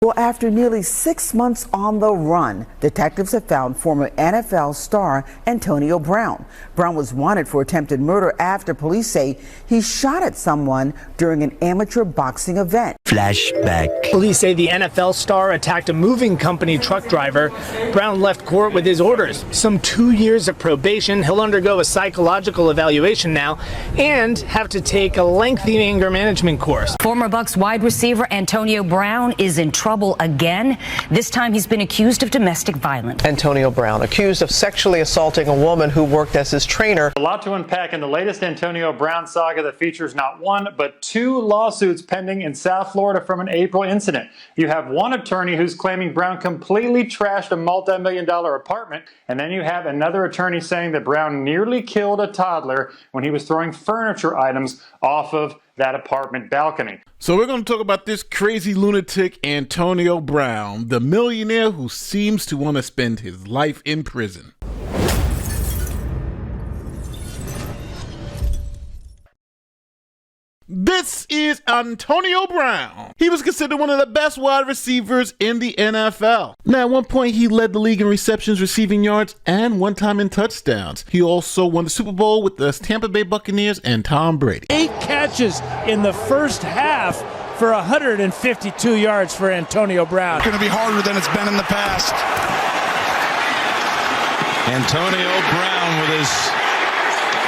Well, after nearly 6 months on the run, detectives have found former NFL star Antonio Brown. Brown was wanted for attempted murder after police say he shot at someone during an amateur boxing event. Flashback. Police say the NFL star attacked a moving company truck driver. Brown left court with his orders. Some 2 years of probation. He'll undergo a psychological evaluation now and have to take a lengthy anger management course. Former Bucs wide receiver Antonio Brown is in trouble again. This time he's been accused of domestic violence. Antonio Brown accused of sexually assaulting a woman who worked as his trainer. A lot to unpack in the latest Antonio Brown saga that features not one but 2 lawsuits pending in South Florida from an April incident. You have one attorney who's claiming Brown completely trashed a multi-million-dollar apartment, and then you have another attorney saying that Brown nearly killed a toddler when he was throwing furniture items off of that apartment balcony. So we're going to talk about this crazy lunatic Antonio Brown, the millionaire who seems to want to spend his life in prison. This is Antonio Brown. He was considered one of the best wide receivers in the NFL. Now, at one point, he led the league in receptions, receiving yards, and one time in touchdowns. He also won the Super Bowl with the Tampa Bay Buccaneers and Tom Brady. 8 catches in the first half for 152 yards for Antonio Brown. It's going to be harder than it's been in the past. Antonio Brown with his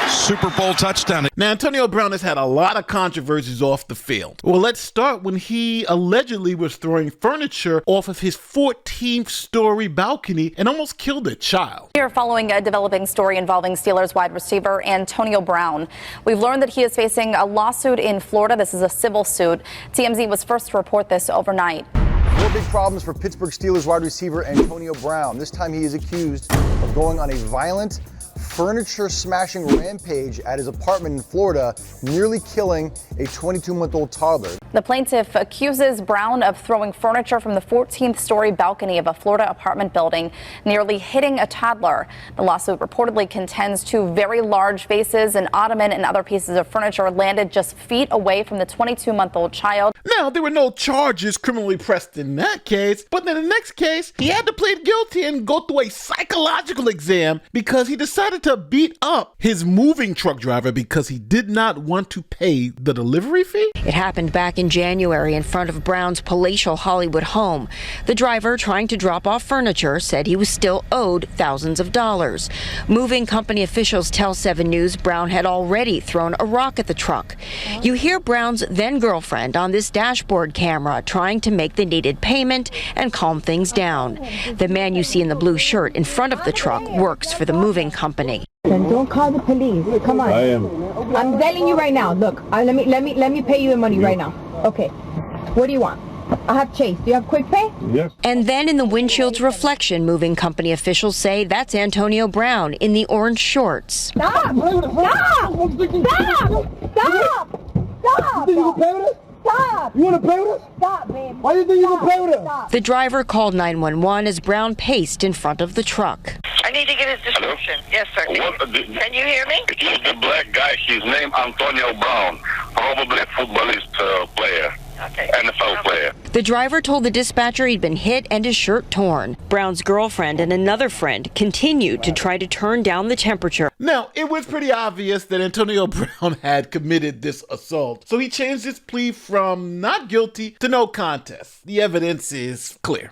Super Bowl touchdown. Now, Antonio Brown has had a lot of controversies off the field. Well, let's start when he allegedly was throwing furniture off of his 14th story balcony and almost killed a child. Here following a developing story involving Steelers wide receiver Antonio Brown. We've learned that he is facing a lawsuit in Florida. This is a civil suit. TMZ was first to report this overnight. 4 big problems for Pittsburgh Steelers wide receiver Antonio Brown. This time he is accused of going on a violent furniture smashing rampage at his apartment in Florida, nearly killing a 22-month-old toddler. The plaintiff accuses Brown of throwing furniture from the 14th story balcony of a Florida apartment building, nearly hitting a toddler. The lawsuit reportedly contends 2 very large vases, an ottoman, and other pieces of furniture landed just feet away from the 22-month-old child. Now, there were no charges criminally pressed in that case, but in the next case, he had to plead guilty and go through a psychological exam because he decided to beat up his moving truck driver because he did not want to pay the delivery fee. It happened back in January in front of Brown's palatial Hollywood home. The driver, trying to drop off furniture, said he was still owed thousands of dollars. Moving company officials tell 7 News Brown had already thrown a rock at the truck. You hear Brown's then-girlfriend on this dashboard camera trying to make the needed payment and calm things down. The man you see in the blue shirt in front of the truck works for the moving company. Then don't call the police. Come on. I am. I'm telling you right now. Look, let me pay you the money right now. Okay. What do you want? I have Chase. Do you have quick pay? Yes. And then in the windshield's reflection, moving company officials say that's Antonio Brown in the orange shorts. Stop! Stop! Stop! Stop! Stop! Stop! You want to pay with us? Stop, babe. Why do you think you want to pay with us? The driver called 911 as Brown paced in front of the truck. I need to get his description. Hello? Yes, sir. Can you hear me? He's the black guy. His name Antonio Brown, probably a footballist player. Okay. NFL player. The driver told the dispatcher he'd been hit and his shirt torn. Brown's girlfriend and another friend continued to try to turn down the temperature. Now, it was pretty obvious that Antonio Brown had committed this assault, so he changed his plea from not guilty to no contest. The evidence is clear.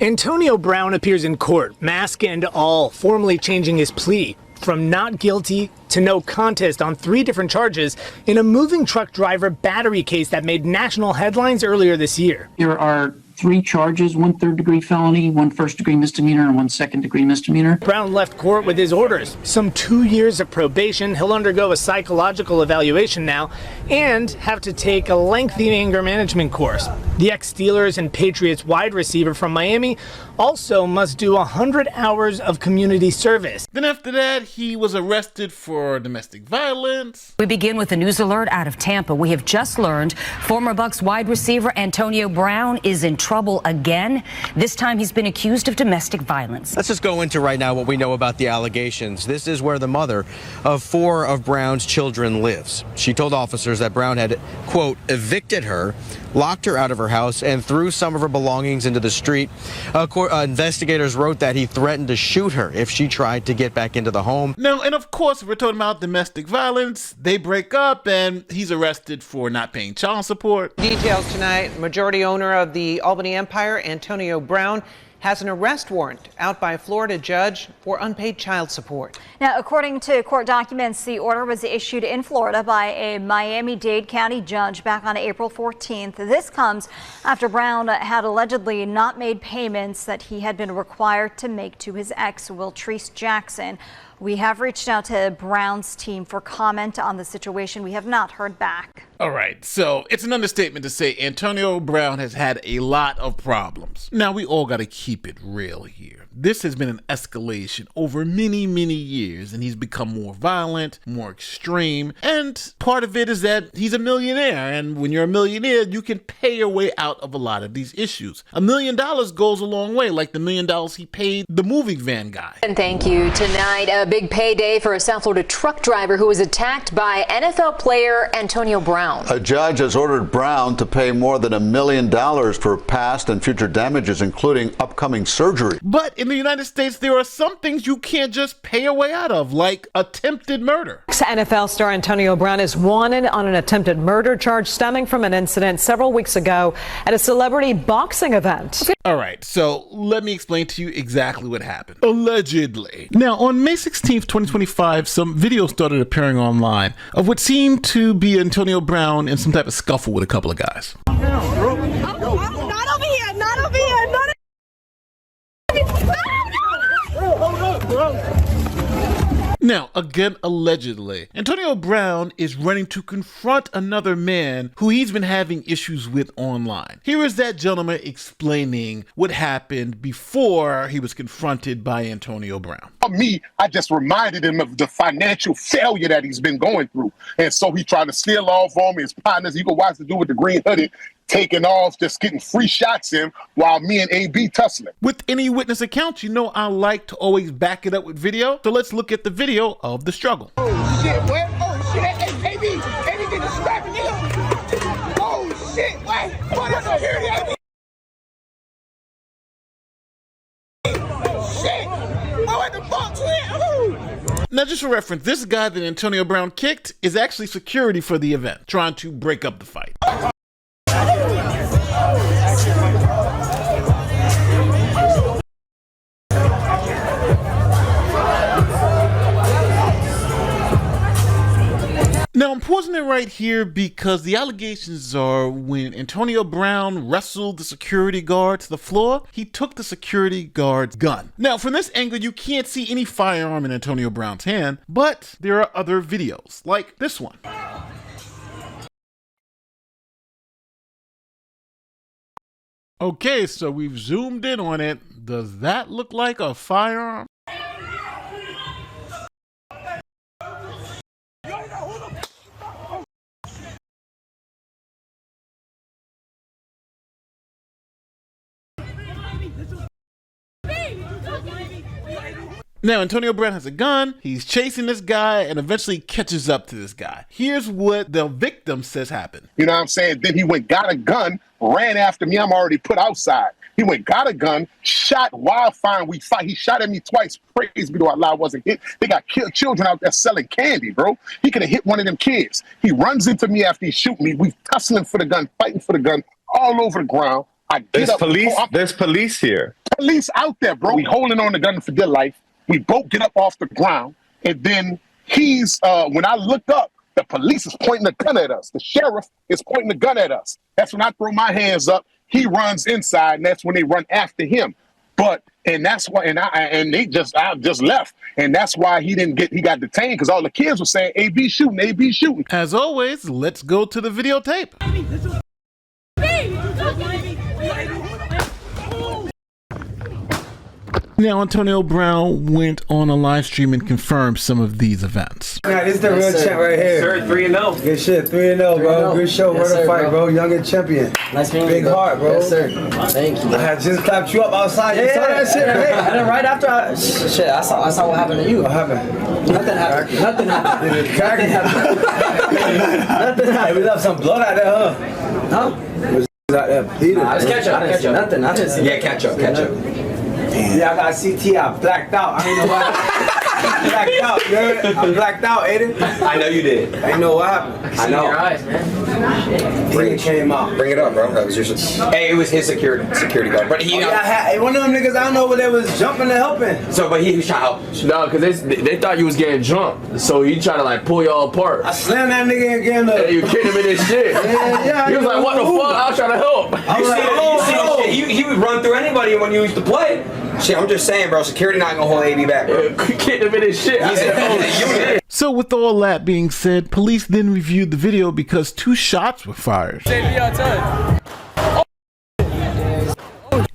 Antonio Brown appears in court, mask and all, formally changing his plea from not guilty to no contest on 3 different charges in a moving truck driver battery case that made national headlines earlier this year. There are 3 charges, 1 third-degree felony, 1 first-degree misdemeanor, and 1 second-degree misdemeanor. Brown left court with his orders. Some 2 years of probation. He'll undergo a psychological evaluation now and have to take a lengthy anger management course. The ex-Steelers and Patriots wide receiver from Miami also must do 100 hours of community service. Then after that, he was arrested for domestic violence. We begin with a news alert out of Tampa. We have just learned former Bucs wide receiver Antonio Brown is in trouble again. This time he's been accused of domestic violence. Let's just go into right now what we know about the allegations. This is where the mother of 4 of Brown's children lives. She told officers that Brown had, quote, evicted her, locked her out of her house and threw some of her belongings into the street. Investigators wrote that he threatened to shoot her if she tried to get back into the home. Now, and of course, if we're talking about domestic violence, they break up and he's arrested for not paying child support. Details tonight, majority owner of the Albany Empire, Antonio Brown, has an arrest warrant out by a Florida judge for unpaid child support. Now, according to court documents, the order was issued in Florida by a Miami-Dade County judge back on April 14th. This comes after Brown had allegedly not made payments that he had been required to make to his ex, Wiltrice Jackson. We have reached out to Brown's team for comment on the situation. We have not heard back. All right, so it's an understatement to say Antonio Brown has had a lot of problems. Now, we all got to keep it real here. This has been an escalation over many, many years, and he's become more violent, more extreme, and part of it is that he's a millionaire, and when you're a millionaire, you can pay your way out of a lot of these issues. $1 million goes a long way, like the $1 million he paid the moving van guy. And thank you. Tonight, a big payday for a South Florida truck driver who was attacked by NFL player Antonio Brown. A judge has ordered Brown to pay more than $1 million for past and future damages, including upcoming surgery. But in the United States, there are some things you can't just pay your way out of, like attempted murder. NFL star Antonio Brown is wanted on an attempted murder charge stemming from an incident several weeks ago at a celebrity boxing event. All right, so let me explain to you exactly what happened. Allegedly. Now, on May 16th, 2025, some videos started appearing online of what seemed to be Antonio Brown in some type of scuffle with a couple of guys. Not over here, not over here, not Now, again, allegedly, Antonio Brown is running to confront another man who he's been having issues with online. Here is that gentleman explaining what happened before he was confronted by Antonio Brown. Me, I just reminded him of the financial failure that he's been going through. And so he tried to steal off on me. His partners, you can watch the dude with the green hoodie, taking off, just getting free shots in while me and AB tussling. With any witness accounts, you know I like to always back it up with video. So let's look at the video of the struggle. Oh shit, what? Oh shit, hey, AB getting strapped in. Oh shit, what? What security, AB? Shit, oh, what the fuck, shit? Now, just for reference, this guy that Antonio Brown kicked is actually security for the event, trying to break up the fight. Now, I'm pausing it right here because the allegations are when Antonio Brown wrestled the security guard to the floor, he took the security guard's gun. Now, from this angle, you can't see any firearm in Antonio Brown's hand, but there are other videos, like this one. Okay, so we've zoomed in on it. Does that look like a firearm? Now, Antonio Brown has a gun, he's chasing this guy, and eventually catches up to this guy. Here's what the victim says happened. You know what I'm saying? Then he went, got a gun, ran after me. I'm already put outside. He went, got a gun, shot wildfire. We fight. He shot at me twice. Praise be to Allah, I wasn't hit. They got children out there selling candy, bro. He could have hit one of them kids. He runs into me after he shoot me. We tussling for the gun, fighting for the gun, all over the ground. There's police here. Police out there, bro. We holding on the gun for dear life. We both get up off the ground, and then he's, when I look up, the police is pointing a gun at us. The sheriff is pointing the gun at us. That's when I throw my hands up. He runs inside, and that's when they run after him. And that's why, I just left, and that's why he got detained, because all the kids were saying, AB shooting, AB shooting. As always, let's go to the videotape. Now, Antonio Brown went on a live stream and confirmed some of these events. Nah, this is the real champ right here. Sir, 3-0. Good shit, 3-0, bro. Good show, Yes, where to sir, fight, bro. Young and champion. Nice meeting you, Big bro. heart, bro. Yes, sir. Thank you. I had just clapped you up outside. You saw that shit, right? And then right after, I saw what happened to you. What happened? Nothing happened. Nothing happened. Nothing happened. Nothing happened. We left some blood out there, huh? Huh? Let's catch up. Nothing. I didn't see Yeah, catch up. Yeah, I got CT. I blacked out. I ain't know what happened. I blacked out, dude. I blacked out, Aiden. I know you did. I ain't know what happened. I know. Your eyes, man. Bring it came out. Bring it up, bro. That was your. Hey, it was his security guard, but he. One of them niggas. I don't know, but they was jumping and helping. So, but he was trying to help. No, because they thought you was getting jumped, so he tried to like pull y'all apart. I slammed that nigga again. Hey, you kicked him in his shit. Yeah. He was like, "What the fuck?" I was trying to help. I was like, He would run through anybody when you used to play. Shit, I'm just saying, bro. Security not gonna hold AB back, bro. Kicked him in his shit. He's a unit. So with all that being said, police then reviewed the video because 2 shots were fired.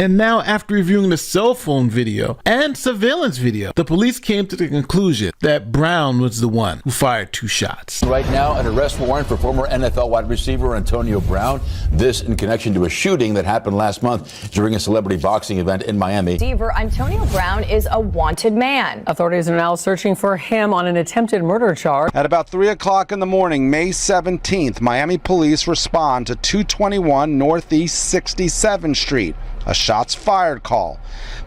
And now, after reviewing the cell phone video and surveillance video, the police came to the conclusion that Brown was the one who fired 2 shots. Right now, an arrest warrant for former NFL wide receiver Antonio Brown. This in connection to a shooting that happened last month during a celebrity boxing event in Miami. Receiver Antonio Brown is a wanted man. Authorities are now searching for him on an attempted murder charge. At about 3 o'clock in the morning, May 17th, Miami police respond to 221 Northeast 67th Street. A shots fired call.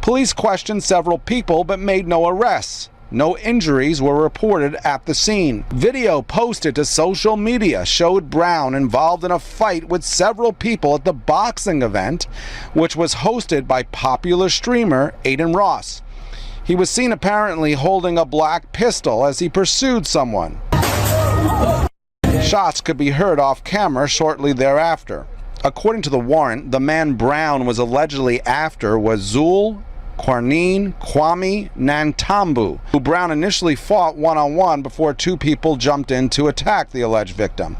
Police questioned several people but made no arrests. No injuries were reported at the scene. Video posted to social media showed Brown involved in a fight with several people at the boxing event, which was hosted by popular streamer Aiden Ross. He was seen apparently holding a black pistol as he pursued someone. Shots could be heard off camera shortly thereafter. According to the warrant, the man Brown was allegedly after was Zul Kwarneen Kwame Nantambu, who Brown initially fought one-on-one before 2 people jumped in to attack the alleged victim.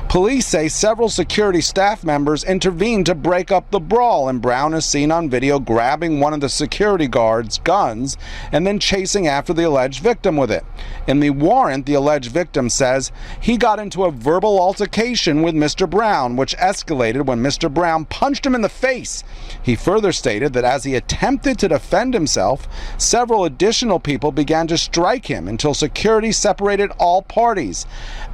Police say several security staff members intervened to break up the brawl, and Brown is seen on video grabbing one of the security guards' guns and then chasing after the alleged victim with it. In the warrant, the alleged victim says he got into a verbal altercation with Mr. Brown, which escalated when Mr. Brown punched him in the face. He further stated that as he attempted to defend himself, several additional people began to strike him until security separated all parties.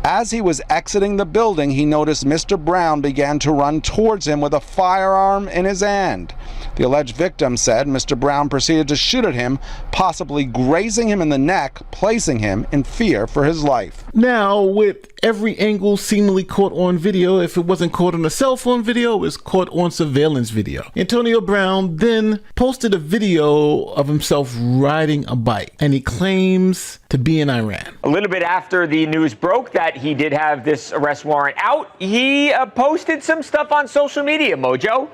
As he was exiting the building, he noticed Mr. Brown began to run towards him with a firearm in his hand. The alleged victim said Mr. Brown proceeded to shoot at him, possibly grazing him in the neck, placing him in fear for his life. Now, with every angle seemingly caught on video, if it wasn't caught on a cell phone video, it was caught on surveillance video. Antonio Brown then posted a video of himself riding a bike, and he claims to be in Iran. A little bit after the news broke that he did have this arrest warrant out, he posted some stuff on social media, Mojo.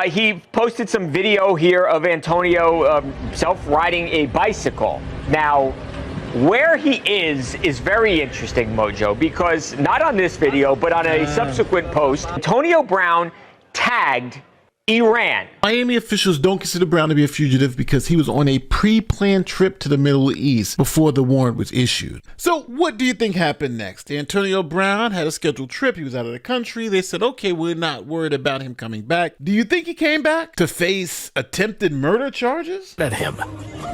He posted some video here of Antonio himself riding a bicycle. Now, where he is very interesting, Mojo, because not on this video, but on a subsequent post, Antonio Brown tagged Iran. Miami officials don't consider Brown to be a fugitive because he was on a pre-planned trip to the Middle East before the warrant was issued. So what do you think happened next? Antonio Brown had a scheduled trip. He was out of the country. They said, okay, we're not worried about him coming back. Do you think he came back to face attempted murder charges? At him.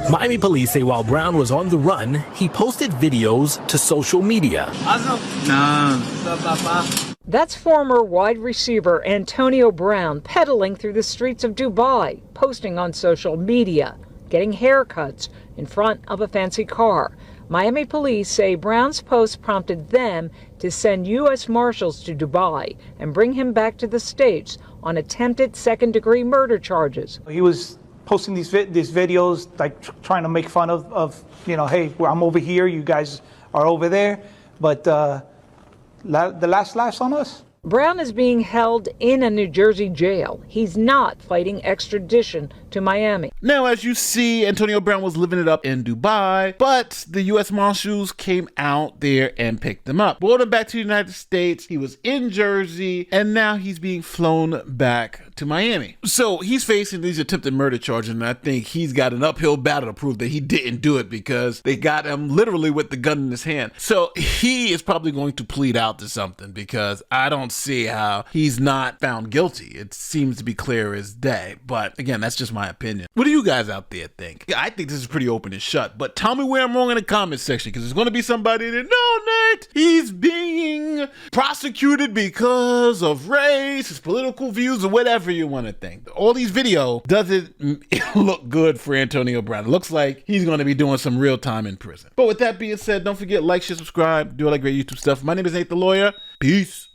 Miami police say while Brown was on the run, he posted videos to social media. That's former wide receiver Antonio Brown pedaling through the streets of Dubai, posting on social media, getting haircuts in front of a fancy car. Miami police say Brown's post prompted them to send U.S. Marshals to Dubai and bring him back to the States on attempted second-degree murder charges. He was posting these videos, like trying to make fun of hey, I'm over here, you guys are over there, but the last laugh's on us. Brown is being held in a New Jersey jail. He's not fighting extradition to Miami. Now, as you see, Antonio Brown was living it up in Dubai, but the U.S. Marshals came out there and picked him up, brought him back to the United States. He was in Jersey, and now he's being flown back to Miami. So he's facing these attempted murder charges, and I think he's got an uphill battle to prove that he didn't do it because they got him literally with the gun in his hand. So he is probably going to plead out to something because I don't see how he's not found guilty. It seems to be clear as day. But again, that's just my opinion. What do you guys out there think? I think this is pretty open and shut, but tell me where I'm wrong in the comments section, because there's going to be somebody that, no, Nate, he's being prosecuted because of race, his political views, or whatever you want to think. All these videos doesn't look good for Antonio Brown. It looks like he's going to be doing some real time in prison. But with that being said, don't forget, like, share, subscribe, do all that great YouTube stuff. My name is Nate the Lawyer. Peace.